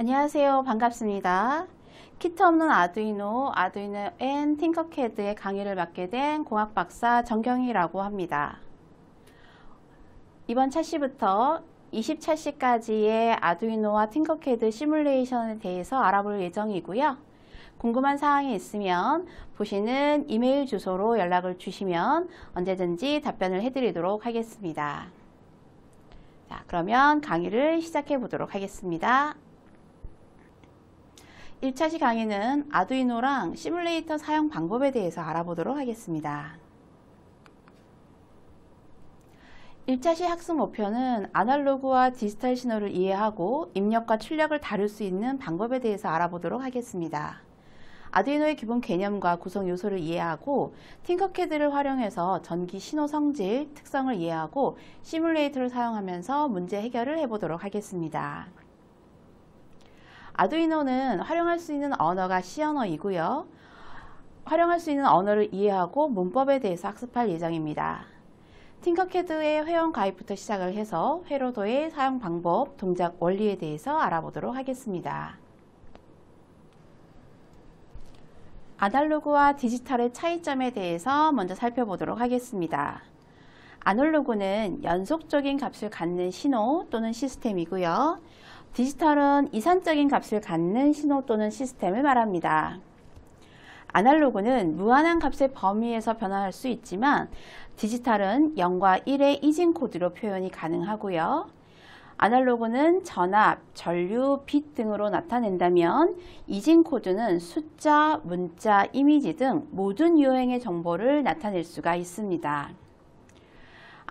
안녕하세요. 반갑습니다. 키트 없는 아두이노 앤 팅커캐드의 강의를 맡게 된 공학박사 정경희라고 합니다. 이번 차시부터 20차시까지의 아두이노와 팅커캐드 시뮬레이션에 대해서 알아볼 예정이고요. 궁금한 사항이 있으면 보시는 이메일 주소로 연락을 주시면 언제든지 답변을 해드리도록 하겠습니다. 자, 그러면 강의를 시작해 보도록 하겠습니다. 1차시 강의는 아두이노랑 시뮬레이터 사용 방법에 대해서 알아보도록 하겠습니다. 1차시 학습 목표는 아날로그와 디지털 신호를 이해하고 입력과 출력을 다룰 수 있는 방법에 대해서 알아보도록 하겠습니다. 아두이노의 기본 개념과 구성 요소를 이해하고 팅커캐드를 활용해서 전기 신호 성질, 특성을 이해하고 시뮬레이터를 사용하면서 문제 해결을 해보도록 하겠습니다. 아두이노는 활용할 수 있는 언어가 C 언어이고요. 활용할 수 있는 언어를 이해하고 문법에 대해서 학습할 예정입니다. 팅커캐드의 회원 가입부터 시작을 해서 회로도의 사용 방법, 동작 원리에 대해서 알아보도록 하겠습니다. 아날로그와 디지털의 차이점에 대해서 먼저 살펴보도록 하겠습니다. 아날로그는 연속적인 값을 갖는 신호 또는 시스템이고요. 디지털은 이산적인 값을 갖는 신호 또는 시스템을 말합니다. 아날로그는 무한한 값의 범위에서 변화할 수 있지만 디지털은 0과 1의 이진 코드로 표현이 가능하고요. 아날로그는 전압, 전류, 빛 등으로 나타낸다면 이진 코드는 숫자, 문자, 이미지 등 모든 유형의 정보를 나타낼 수가 있습니다.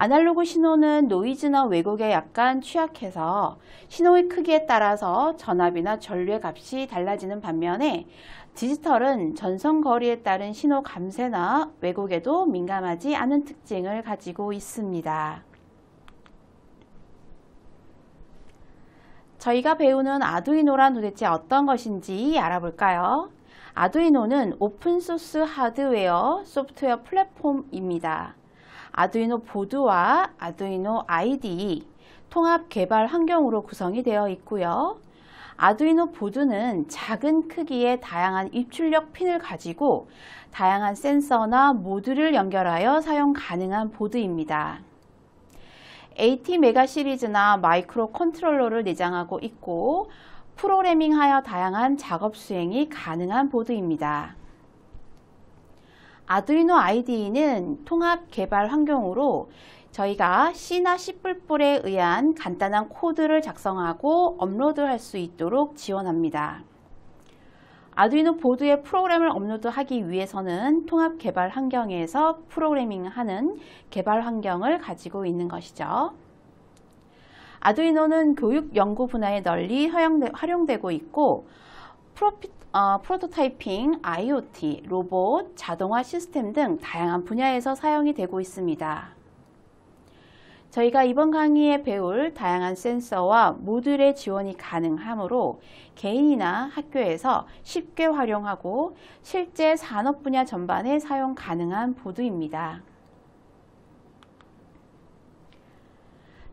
아날로그 신호는 노이즈나 왜곡에 약간 취약해서 신호의 크기에 따라서 전압이나 전류의 값이 달라지는 반면에 디지털은 전선 거리에 따른 신호 감쇄나 왜곡에도 민감하지 않은 특징을 가지고 있습니다. 저희가 배우는 아두이노란 도대체 어떤 것인지 알아볼까요? 아두이노는 오픈소스 하드웨어, 소프트웨어 플랫폼입니다. 아두이노 보드와 아두이노 IDE 통합 개발 환경으로 구성이 되어 있고요. 아두이노 보드는 작은 크기의 다양한 입출력 핀을 가지고 다양한 센서나 모듈을 연결하여 사용 가능한 보드입니다. AT 메가 시리즈나 마이크로 컨트롤러를 내장하고 있고 프로그래밍하여 다양한 작업 수행이 가능한 보드입니다. 아두이노 IDE는 통합 개발 환경으로 저희가 C나 C++에 의한 간단한 코드를 작성하고 업로드할 수 있도록 지원합니다. 아두이노 보드에 프로그램을 업로드하기 위해서는 통합 개발 환경에서 프로그래밍하는 개발 환경을 가지고 있는 것이죠. 아두이노는 교육 연구 분야에 널리 활용되고 있고 프로토타이핑, IoT, 로봇, 자동화 시스템 등 다양한 분야에서 사용이 되고 있습니다. 저희가 이번 강의에 배울 다양한 센서와 모듈의 지원이 가능하므로 개인이나 학교에서 쉽게 활용하고 실제 산업 분야 전반에 사용 가능한 보드입니다.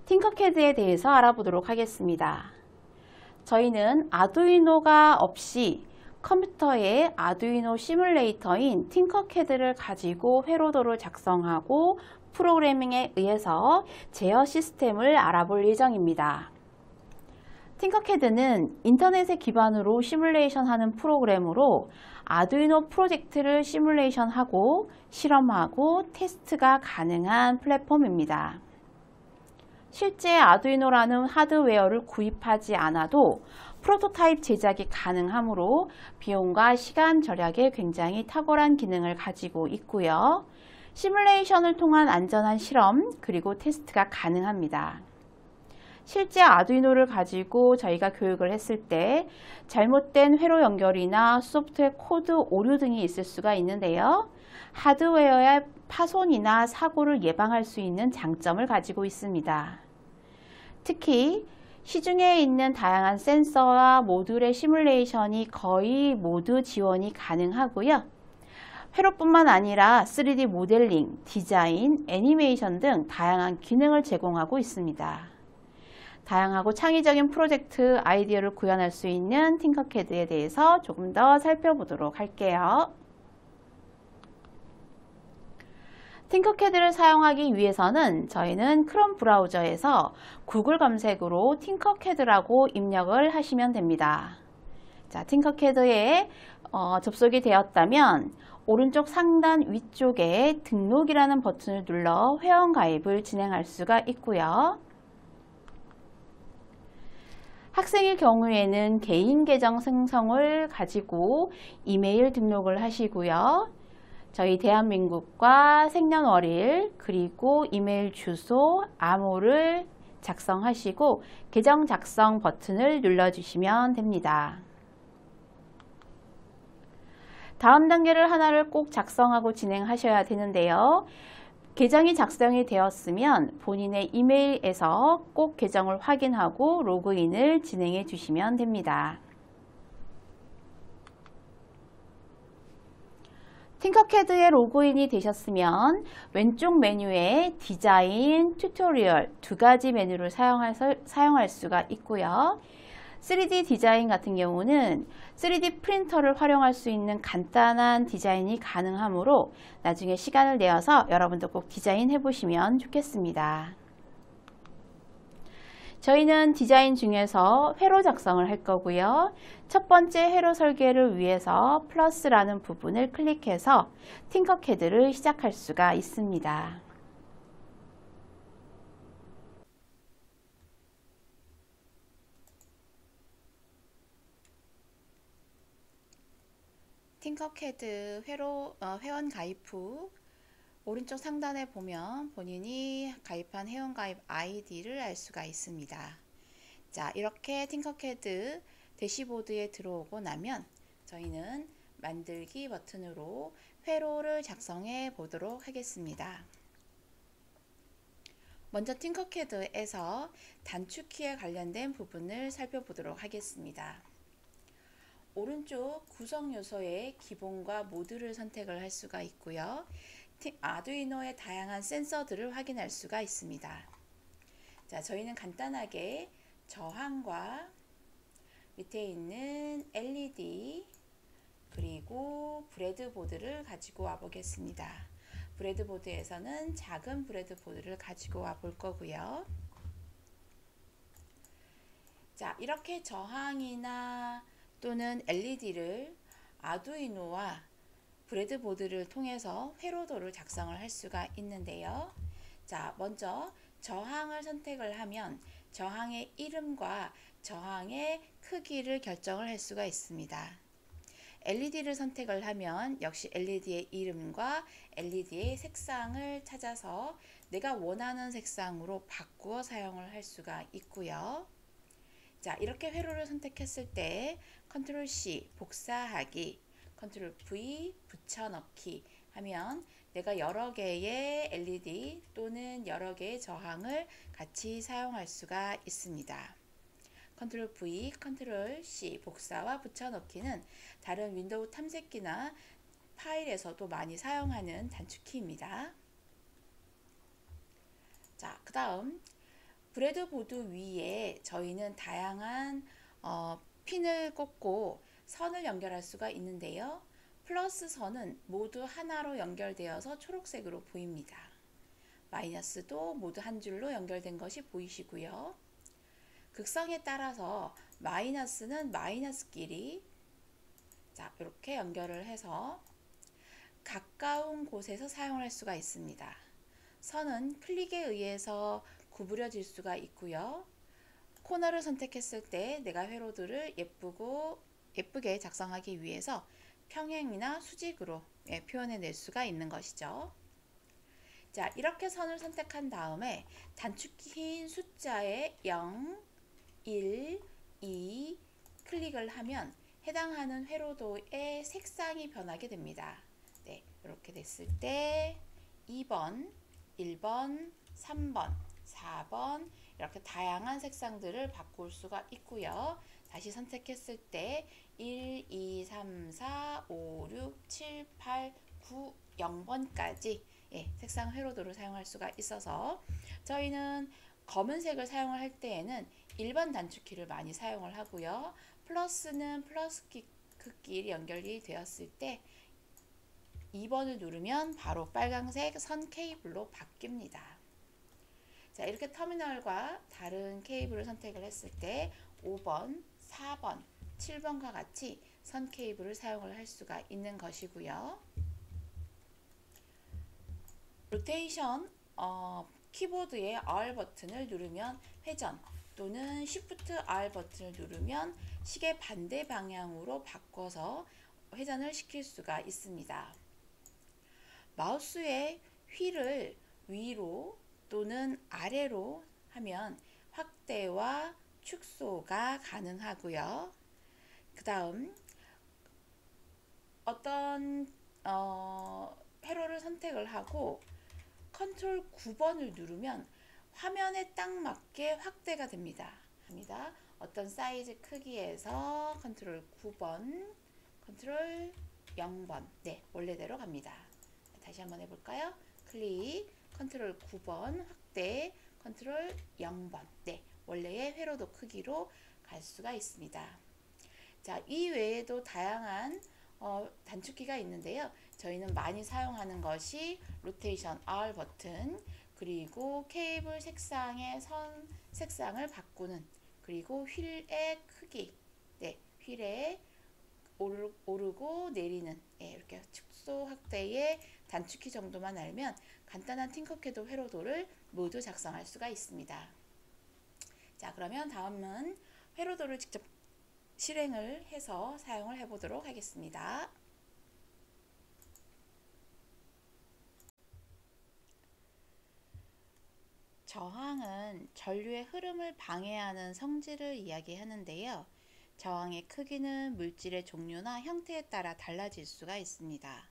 팅커캐드에 대해서 알아보도록 하겠습니다. 저희는 아두이노가 없이 컴퓨터에 아두이노 시뮬레이터인 팅커캐드를 가지고 회로도를 작성하고 프로그래밍에 의해서 제어 시스템을 알아볼 예정입니다. 팅커캐드는 인터넷에 기반으로 시뮬레이션하는 프로그램으로 아두이노 프로젝트를 시뮬레이션하고 실험하고 테스트가 가능한 플랫폼입니다. 실제 아두이노라는 하드웨어를 구입하지 않아도 프로토타입 제작이 가능하므로 비용과 시간 절약에 굉장히 탁월한 기능을 가지고 있고요. 시뮬레이션을 통한 안전한 실험 그리고 테스트가 가능합니다. 실제 아두이노를 가지고 저희가 교육을 했을 때 잘못된 회로 연결이나 소프트웨어 코드 오류 등이 있을 수가 있는데요. 하드웨어의 파손이나 사고를 예방할 수 있는 장점을 가지고 있습니다. 특히 시중에 있는 다양한 센서와 모듈의 시뮬레이션이 거의 모두 지원이 가능하고요. 회로뿐만 아니라 3D 모델링, 디자인, 애니메이션 등 다양한 기능을 제공하고 있습니다. 다양하고 창의적인 프로젝트 아이디어를 구현할 수 있는 팅커캐드에 대해서 조금 더 살펴보도록 할게요. 팅커캐드를 사용하기 위해서는 저희는 크롬 브라우저에서 구글 검색으로 팅커캐드라고 입력을 하시면 됩니다. 자, 팅커캐드에 접속이 되었다면 오른쪽 상단 위쪽에 등록이라는 버튼을 눌러 회원가입을 진행할 수가 있고요. 학생일 경우에는 개인 계정 생성을 가지고 이메일 등록을 하시고요. 저희 대한민국과 생년월일 그리고 이메일 주소, 암호를 작성하시고 계정 작성 버튼을 눌러주시면 됩니다. 다음 단계를 하나를 꼭 작성하고 진행하셔야 되는데요. 계정이 작성이 되었으면 본인의 이메일에서 꼭 계정을 확인하고 로그인을 진행해 주시면 됩니다. 팅커캐드에 로그인이 되셨으면 왼쪽 메뉴에 디자인, 튜토리얼 두 가지 메뉴를 사용할 수가 있고요. 3D 디자인 같은 경우는 3D 프린터를 활용할 수 있는 간단한 디자인이 가능하므로 나중에 시간을 내어서 여러분도 꼭 디자인 해보시면 좋겠습니다. 저희는 디자인 중에서 회로 작성을 할 거고요. 첫 번째 회로 설계를 위해서 플러스라는 부분을 클릭해서 팅커캐드를 시작할 수가 있습니다. 팅커캐드 회원 가입 후 오른쪽 상단에 보면 본인이 가입한 회원가입 아이디를 알 수가 있습니다. 자, 이렇게 팅커캐드 대시보드에 들어오고 나면 저희는 만들기 버튼으로 회로를 작성해 보도록 하겠습니다. 먼저 팅커캐드에서 단축키에 관련된 부분을 살펴보도록 하겠습니다. 오른쪽 구성 요소의 기본과 모드를 선택을 할 수가 있고요. 아두이노의 다양한 센서들을 확인할 수가 있습니다. 자, 저희는 간단하게 저항과 밑에 있는 LED 그리고 브레드보드를 가지고 와 보겠습니다. 브레드보드에서는 작은 브레드보드를 가지고 와 볼 거고요. 자, 이렇게 저항이나 또는 LED를 아두이노와 브레드보드를 통해서 회로도를 작성을 할 수가 있는데요. 자, 먼저 저항을 선택을 하면 저항의 이름과 저항의 크기를 결정을 할 수가 있습니다. LED를 선택을 하면 역시 LED의 이름과 LED의 색상을 찾아서 내가 원하는 색상으로 바꾸어 사용을 할 수가 있고요. 자, 이렇게 회로를 선택했을 때 컨트롤 C 복사하기, 컨트롤 V 붙여넣기 하면 내가 여러 개의 LED 또는 여러 개의 저항을 같이 사용할 수가 있습니다. 컨트롤 V, 컨트롤 C 복사와 붙여넣기는 다른 윈도우 탐색기나 파일에서도 많이 사용하는 단축키입니다. 자, 그 다음 브레드보드 위에 저희는 다양한 핀을 꽂고 선을 연결할 수가 있는데요. 플러스 선은 모두 하나로 연결되어서 초록색으로 보입니다. 마이너스도 모두 한 줄로 연결된 것이 보이시고요. 극성에 따라서 마이너스는 마이너스끼리 자, 이렇게 연결을 해서 가까운 곳에서 사용할 수가 있습니다. 선은 클릭에 의해서 구부려질 수가 있고요. 코너를 선택했을 때 내가 회로들을 예쁘게 작성하기 위해서 평행이나 수직으로 표현해 낼 수가 있는 것이죠. 자, 이렇게 선을 선택한 다음에 단축키인 숫자의 0, 1, 2 클릭을 하면 해당하는 회로도의 색상이 변하게 됩니다. 네, 이렇게 됐을 때 2번, 1번, 3번, 4번 이렇게 다양한 색상들을 바꿀 수가 있고요. 다시 선택했을 때 1, 2, 3, 4, 5, 6, 7, 8, 9, 0번까지 색상 회로도를 사용할 수가 있어서 저희는 검은색을 사용을 할 때에는 일반 단축키를 많이 사용을 하고요. 플러스는 플러스키끼리 연결이 되었을 때 2번을 누르면 바로 빨강색 선 케이블로 바뀝니다. 자, 이렇게 터미널과 다른 케이블을 선택을 했을 때 5번, 4번, 7번과 같이 선 케이블을 사용을 할 수가 있는 것이고요. 로테이션 키보드의 R 버튼을 누르면 회전 또는 Shift R 버튼을 누르면 시계 반대 방향으로 바꿔서 회전을 시킬 수가 있습니다. 마우스의 휠을 위로 또는 아래로 하면 확대와 축소가 가능하고요. 그 다음 어떤 회로를 선택을 하고 컨트롤 9번을 누르면 화면에 딱 맞게 확대가 됩니다. 어떤 사이즈 크기에서 컨트롤 9번, 컨트롤 0번, 네, 원래대로 갑니다. 다시 한번 해볼까요? 클릭, 컨트롤 9번 확대, 컨트롤 0번, 네, 원래의 회로도 크기로 갈 수가 있습니다. 자, 이 외에도 다양한 단축키가 있는데요. 저희는 많이 사용하는 것이 로테이션 R 버튼, 그리고 케이블 색상의 선 색상을 바꾸는, 그리고 휠의 크기, 네, 휠의 오르고 내리는, 예, 이렇게 축소 확대의 단축키 정도만 알면 간단한 팅커캐드 회로도를 모두 작성할 수가 있습니다. 자, 그러면 다음은 회로도를 직접 실행을 해서 사용을 해보도록 하겠습니다. 저항은 전류의 흐름을 방해하는 성질을 이야기하는데요. 저항의 크기는 물질의 종류나 형태에 따라 달라질 수가 있습니다.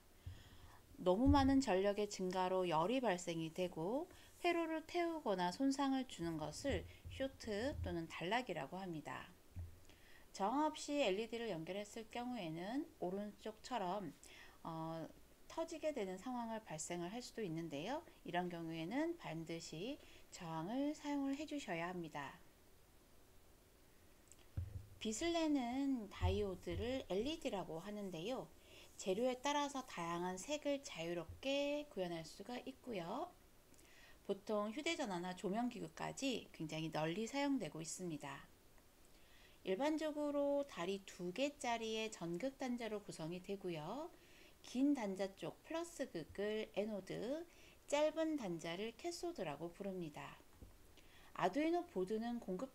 너무 많은 전력의 증가로 열이 발생이 되고 회로를 태우거나 손상을 주는 것을 쇼트 또는 단락이라고 합니다. 저항 없이 LED를 연결했을 경우에는 오른쪽처럼 터지게 되는 상황을 발생을 할 수도 있는데요. 이런 경우에는 반드시 저항을 사용을 해 주셔야 합니다. 빛을 내는 다이오드를 LED라고 하는데요. 재료에 따라서 다양한 색을 자유롭게 구현할 수가 있고요. 보통 휴대전화나 조명기구까지 굉장히 널리 사용되고 있습니다. 일반적으로 다리 2개짜리의 전극 단자로 구성이 되고요. 긴 단자 쪽 플러스 극을 애노드, 짧은 단자를 캐소드라고 부릅니다. 아두이노 보드는 공급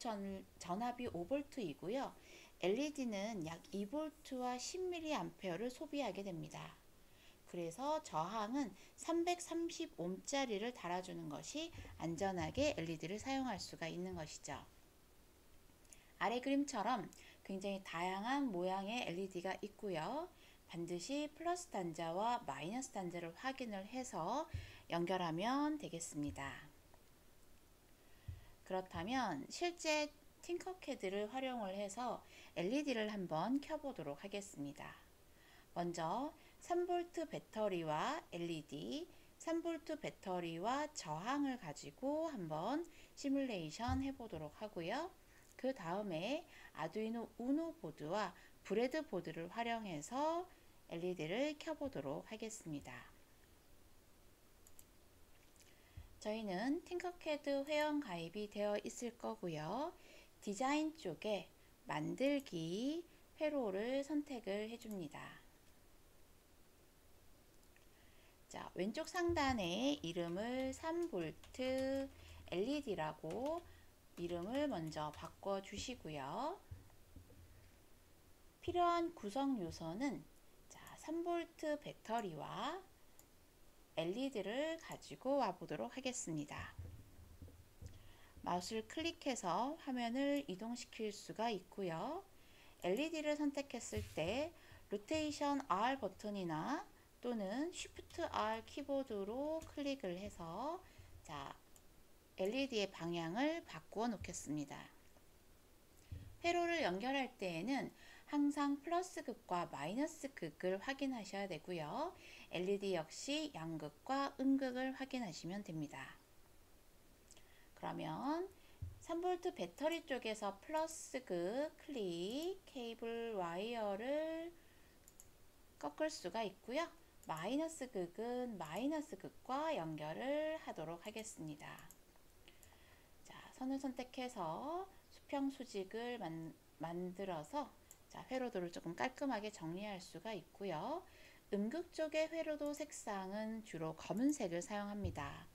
전압이 5V이고요. LED는 약 2V와 10mA를 소비하게 됩니다. 그래서 저항은 330ohm짜리를 달아주는 것이 안전하게 LED를 사용할 수가 있는 것이죠. 아래 그림처럼 굉장히 다양한 모양의 LED가 있고요. 반드시 플러스 단자와 마이너스 단자를 확인을 해서 연결하면 되겠습니다. 그렇다면 실제 팅커캐드를 활용을 해서 LED를 한번 켜보도록 하겠습니다. 먼저 3V 배터리와 LED, 3V 배터리와 저항을 가지고 한번 시뮬레이션 해보도록 하고요. 그 다음에 아두이노 우노 보드와 브레드 보드를 활용해서 LED를 켜보도록 하겠습니다. 저희는 팅커캐드 회원 가입이 되어 있을 거고요. 디자인 쪽에 만들기 회로를 선택을 해줍니다. 자, 왼쪽 상단에 이름을 3V LED라고 이름을 먼저 바꿔 주시고요. 필요한 구성 요소는 3V 배터리와 LED를 가지고 와 보도록 하겠습니다. 마우스를 클릭해서 화면을 이동시킬 수가 있고요. LED를 선택했을 때 로테이션 R 버튼이나 또는 Shift R 키보드로 클릭을 해서 LED의 방향을 바꾸어 놓겠습니다. 회로를 연결할 때에는 항상 플러스 극과 마이너스 극을 확인하셔야 되고요. LED 역시 양극과 음극을 확인하시면 됩니다. 그러면 3V 배터리 쪽에서 플러스 극 클릭, 케이블 와이어를 꺾을 수가 있고요. 마이너스 극은 마이너스 극과 연결을 하도록 하겠습니다. 자, 선을 선택해서 수평 수직을 만들어서 자, 회로도를 조금 깔끔하게 정리할 수가 있고요. 음극 쪽의 회로도 색상은 주로 검은색을 사용합니다.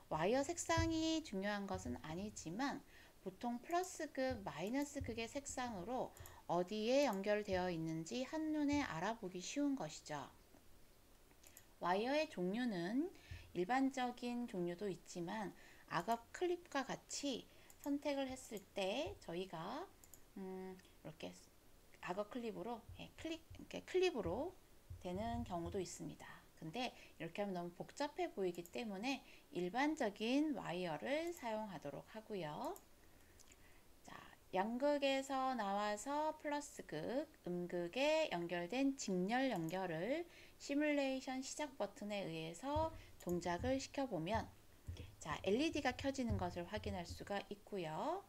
와이어 색상이 중요한 것은 아니지만 보통 플러스 극, 마이너스 극의 색상으로 어디에 연결되어 있는지 한눈에 알아보기 쉬운 것이죠. 와이어의 종류는 일반적인 종류도 있지만 악업 클립과 같이 선택을 했을 때 저희가 이렇게 악어 클립으로 이렇게 클립으로 되는 경우도 있습니다. 근데 이렇게 하면 너무 복잡해 보이기 때문에 일반적인 와이어를 사용하도록 하고요. 자, 양극에서 나와서 플러스 극, 음극에 연결된 직렬 연결을 시뮬레이션 시작 버튼에 의해서 동작을 시켜보면 자, LED가 켜지는 것을 확인할 수가 있고요.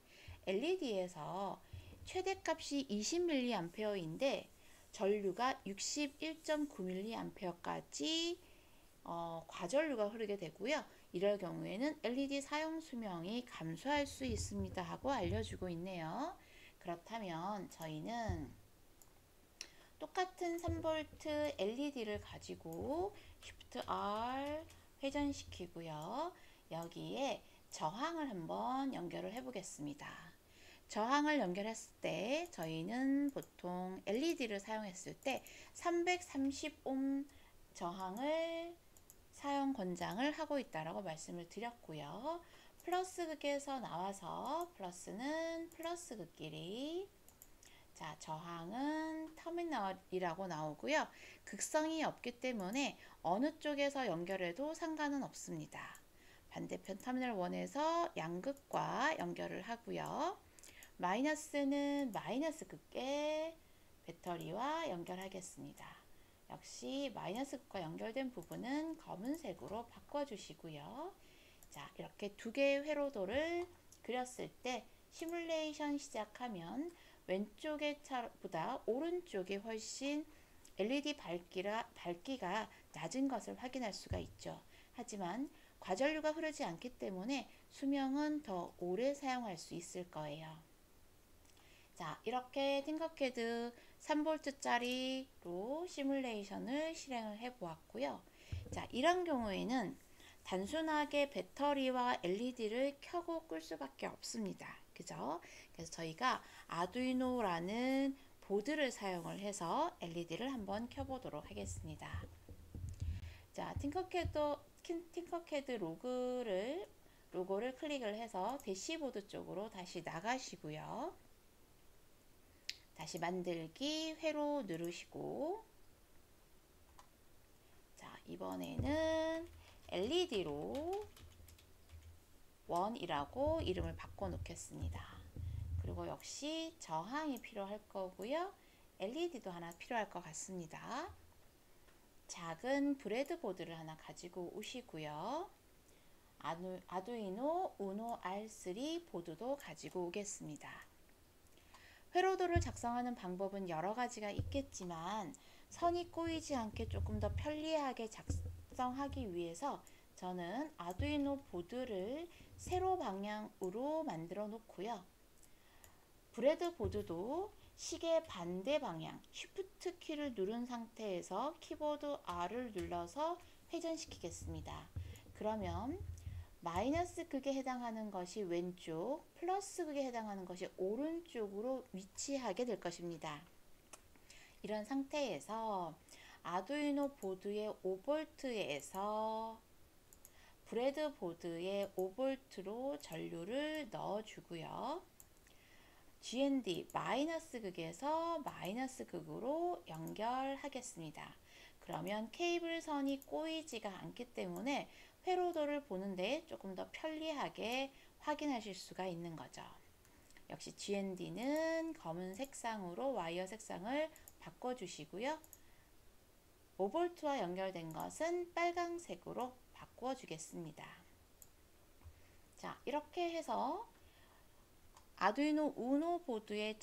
LED에서 최대값이 20mA인데 전류가 61.9mA까지 과전류가 흐르게 되고요. 이럴 경우에는 LED 사용 수명이 감소할 수 있습니다 하고 알려주고 있네요. 그렇다면 저희는 똑같은 3V LED를 가지고 Shift R 회전시키고요. 여기에 저항을 한번 연결을 해 보겠습니다. 저항을 연결했을 때 저희는 보통 LED를 사용했을 때 330옴 저항을 사용 권장을 하고 있다라고 말씀을 드렸고요. 플러스 극에서 나와서 플러스는 플러스 극끼리 자, 저항은 터미널이라고 나오고요. 극성이 없기 때문에 어느 쪽에서 연결해도 상관은 없습니다. 반대편 터미널 1에서 양극과 연결을 하고요. 마이너스는 마이너스 극에 배터리와 연결하겠습니다. 역시 마이너스 극과 연결된 부분은 검은색으로 바꿔주시고요. 자, 이렇게 두 개의 회로도를 그렸을 때 시뮬레이션 시작하면 왼쪽의 차보다 오른쪽이 훨씬 LED 밝기가 낮은 것을 확인할 수가 있죠. 하지만 과전류가 흐르지 않기 때문에 수명은 더 오래 사용할 수 있을 거예요. 자, 이렇게 팅커캐드 3V짜리로 시뮬레이션을 실행을 해 보았고요. 자, 이런 경우에는 단순하게 배터리와 LED를 켜고 끌 수밖에 없습니다. 그죠? 그래서 저희가 아두이노라는 보드를 사용을 해서 LED를 한번 켜보도록 하겠습니다. 자, 팅커캐드 로고를 클릭을 해서 대시보드 쪽으로 다시 나가시고요. 다시 만들기 회로 누르시고 자, 이번에는 LED로 1이라고 이름을 바꿔 놓겠습니다. 그리고 역시 저항이 필요할 거고요. LED도 하나 필요할 것 같습니다. 작은 브레드보드를 하나 가지고 오시고요. 아두이노 우노 R3 보드도 가지고 오겠습니다. 회로도를 작성하는 방법은 여러 가지가 있겠지만 선이 꼬이지 않게 조금 더 편리하게 작성하기 위해서 저는 아두이노 보드를 세로 방향으로 만들어 놓고요. 브레드보드도 시계 반대 방향 쉬프트 키를 누른 상태에서 키보드 R을 눌러서 회전시키겠습니다. 그러면 마이너스 극에 해당하는 것이 왼쪽, 플러스 극에 해당하는 것이 오른쪽으로 위치하게 될 것입니다. 이런 상태에서 아두이노 보드의 5V에서 브레드보드의 5V로 전류를 넣어주고요. GND 마이너스 극에서 마이너스 극으로 연결하겠습니다. 그러면 케이블 선이 꼬이지가 않기 때문에 회로도를 보는데 조금 더 편리하게 확인하실 수가 있는 거죠. 역시 GND는 검은 색상으로 와이어 색상을 바꿔주시고요. 5V와 연결된 것은 빨강색으로 바꿔주겠습니다. 자, 이렇게 해서 아두이노 우노 보드에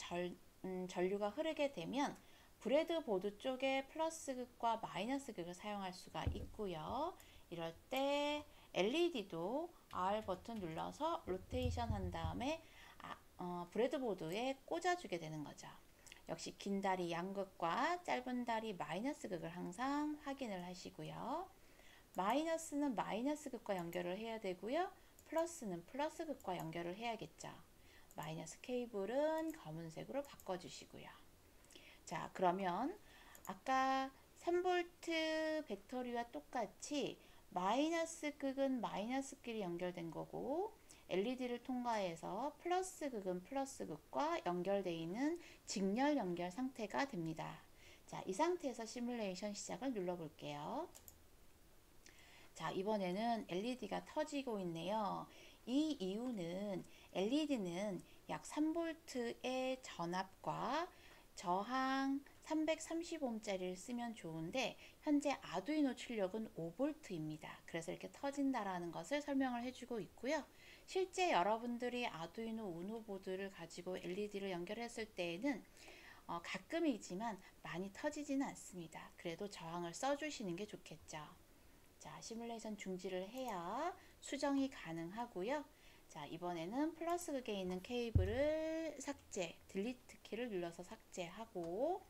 전류가 흐르게 되면 브레드보드 쪽에 플러스 극과 마이너스 극을 사용할 수가 있고요. 이럴 때 LED도 R 버튼 눌러서 로테이션 한 다음에 브레드보드에 꽂아주게 되는 거죠. 역시 긴 다리 양극과 짧은 다리 마이너스 극을 항상 확인을 하시고요. 마이너스는 마이너스 극과 연결을 해야 되고요. 플러스는 플러스 극과 연결을 해야겠죠. 마이너스 케이블은 검은색으로 바꿔주시고요. 자, 그러면 아까 3V 배터리와 똑같이 마이너스 극은 마이너스 길이 연결된 거고 LED를 통과해서 플러스 극은 플러스 극과 연결되어 있는 직렬 연결 상태가 됩니다. 자, 이 상태에서 시뮬레이션 시작을 눌러 볼게요. 자, 이번에는 LED가 터지고 있네요. 이 이유는 LED는 약 3V의 전압과 저항 330ohm짜리를 쓰면 좋은데 현재 아두이노 출력은 5V입니다. 그래서 이렇게 터진다라는 것을 설명을 해주고 있고요. 실제 여러분들이 아두이노 우노 보드를 가지고 LED를 연결했을 때에는 가끔이지만 많이 터지지는 않습니다. 그래도 저항을 써주시는 게 좋겠죠. 자, 시뮬레이션 중지를 해야 수정이 가능하고요. 자, 이번에는 플러스 극에 있는 케이블을 삭제, 딜리트 키를 눌러서 삭제하고,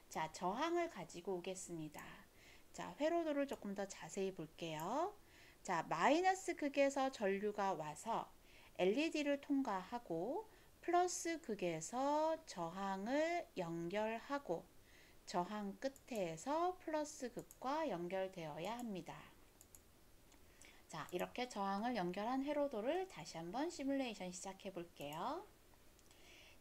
자, 저항을 가지고 오겠습니다. 자, 회로도를 조금 더 자세히 볼게요. 자, 마이너스 극에서 전류가 와서 LED를 통과하고 플러스 극에서 저항을 연결하고 저항 끝에서 플러스 극과 연결되어야 합니다. 자, 이렇게 저항을 연결한 회로도를 다시 한번 시뮬레이션 시작해 볼게요.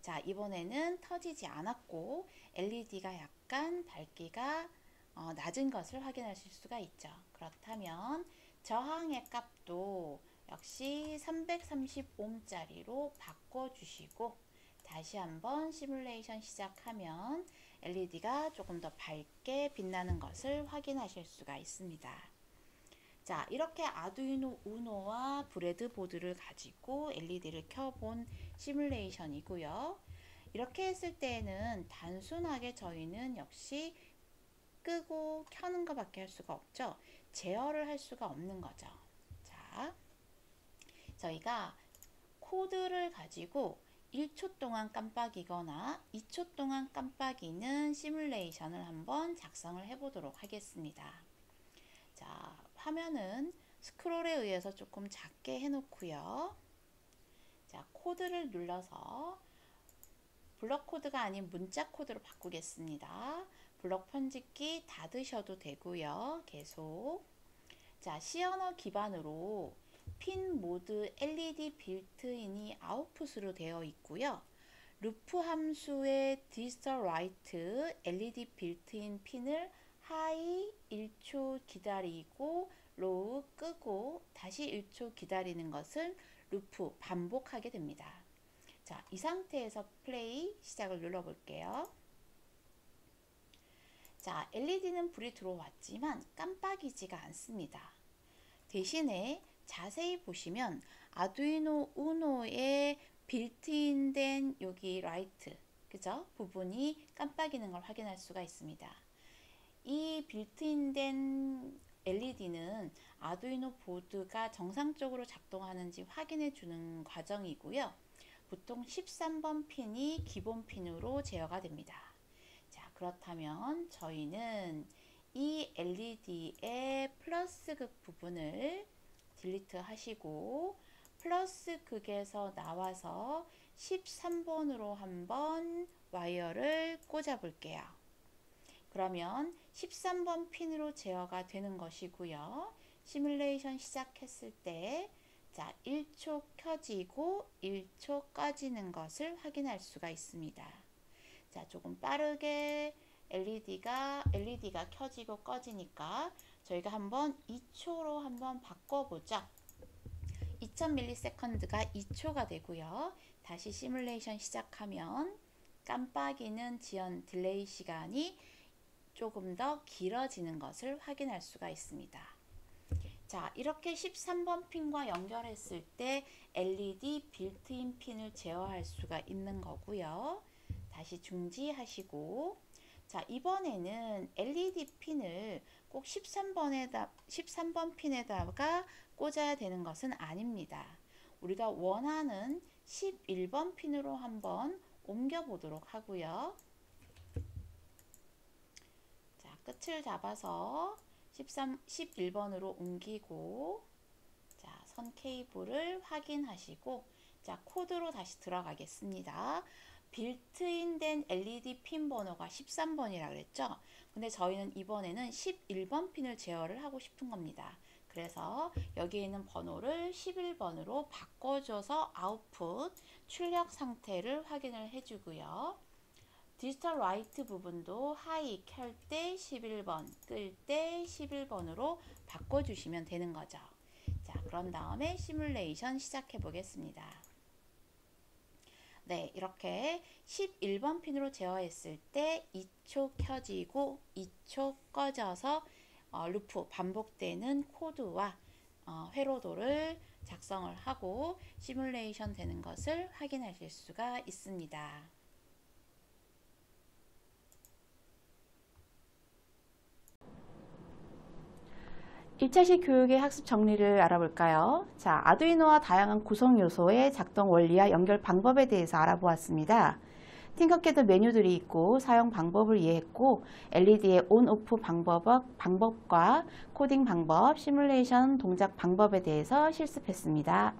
자, 이번에는 터지지 않았고 LED가 약간 밝기가 낮은 것을 확인하실 수가 있죠. 그렇다면 저항의 값도 역시 330ohm짜리로 바꿔주시고 다시 한번 시뮬레이션 시작하면 LED가 조금 더 밝게 빛나는 것을 확인하실 수가 있습니다. 자, 이렇게 아두이노 우노와 브레드보드를 가지고 LED를 켜본 시뮬레이션이고요. 이렇게 했을 때에는 단순하게 저희는 역시 끄고 켜는 것밖에 할 수가 없죠. 제어를 할 수가 없는 거죠. 자, 저희가 코드를 가지고 1초 동안 깜빡이거나 2초 동안 깜빡이는 시뮬레이션을 한번 작성을 해 보도록 하겠습니다. 자, 화면은 스크롤에 의해서 조금 작게 해 놓고요. 자, 코드를 눌러서 블럭 코드가 아닌 문자 코드로 바꾸겠습니다. 블럭 편집기 닫으셔도 되고요. 계속. 자, C 언어 기반으로 핀 모드 LED 빌트인이 아웃풋으로 되어 있고요. 루프 함수의 디지털 라이트 LED 빌트인 핀을 하이 1초 기다리고 로우 끄고 다시 1초 기다리는 것을 루프 반복하게 됩니다. 자, 이 상태에서 플레이 시작을 눌러 볼게요. 자, LED는 불이 들어왔지만 깜빡이지가 않습니다. 대신에 자세히 보시면 아두이노 우노의 빌트인된 여기 라이트, 그죠? 부분이 깜빡이는 걸 확인할 수가 있습니다. 이 빌트인된 LED는 아두이노 보드가 정상적으로 작동하는지 확인해 주는 과정이고요. 보통 13번 핀이 기본 핀으로 제어가 됩니다. 자, 그렇다면 저희는 이 LED의 플러스 극 부분을 딜리트 하시고 플러스 극에서 나와서 13번으로 한번 와이어를 꽂아 볼게요. 그러면 13번 핀으로 제어가 되는 것이고요. 시뮬레이션 시작했을 때 자, 1초 켜지고 1초 꺼지는 것을 확인할 수가 있습니다. 자, 조금 빠르게 LED가 켜지고 꺼지니까 저희가 한번 2초로 한번 바꿔보죠. 2000ms가 2초가 되고요. 다시 시뮬레이션 시작하면 깜빡이는 지연 딜레이 시간이 조금 더 길어지는 것을 확인할 수가 있습니다. 자, 이렇게 13번 핀과 연결했을 때 LED 빌트인 핀을 제어할 수가 있는 거고요. 다시 중지하시고, 자, 이번에는 LED 핀을 꼭 13번 핀에다가 꽂아야 되는 것은 아닙니다. 우리가 원하는 11번 핀으로 한번 옮겨 보도록 하고요. 자, 끝을 잡아서 11번으로 옮기고, 자, 선 케이블을 확인하시고, 자, 코드로 다시 들어가겠습니다. 빌트인 된 LED 핀 번호가 13번이라 그랬죠? 근데 저희는 이번에는 11번 핀을 제어를 하고 싶은 겁니다. 그래서 여기에 있는 번호를 11번으로 바꿔줘서 아웃풋 출력 상태를 확인을 해주고요. 디지털 라이트 부분도 하이 켤 때 11번, 끌 때 11번으로 바꿔주시면 되는 거죠. 자, 그런 다음에 시뮬레이션 시작해 보겠습니다. 네, 이렇게 11번 핀으로 제어했을 때 2초 켜지고 2초 꺼져서 루프 반복되는 코드와 회로도를 작성을 하고 시뮬레이션 되는 것을 확인하실 수가 있습니다. 1차식 교육의 학습 정리를 알아볼까요? 자, 아두이노와 다양한 구성 요소의 작동 원리와 연결 방법에 대해서 알아보았습니다. 팅커캐드 메뉴들이 있고 사용 방법을 이해했고, LED의 온, 오프 방법과 코딩 방법, 시뮬레이션 동작 방법에 대해서 실습했습니다.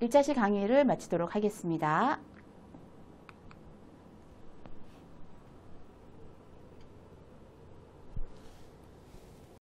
1차식 강의를 마치도록 하겠습니다.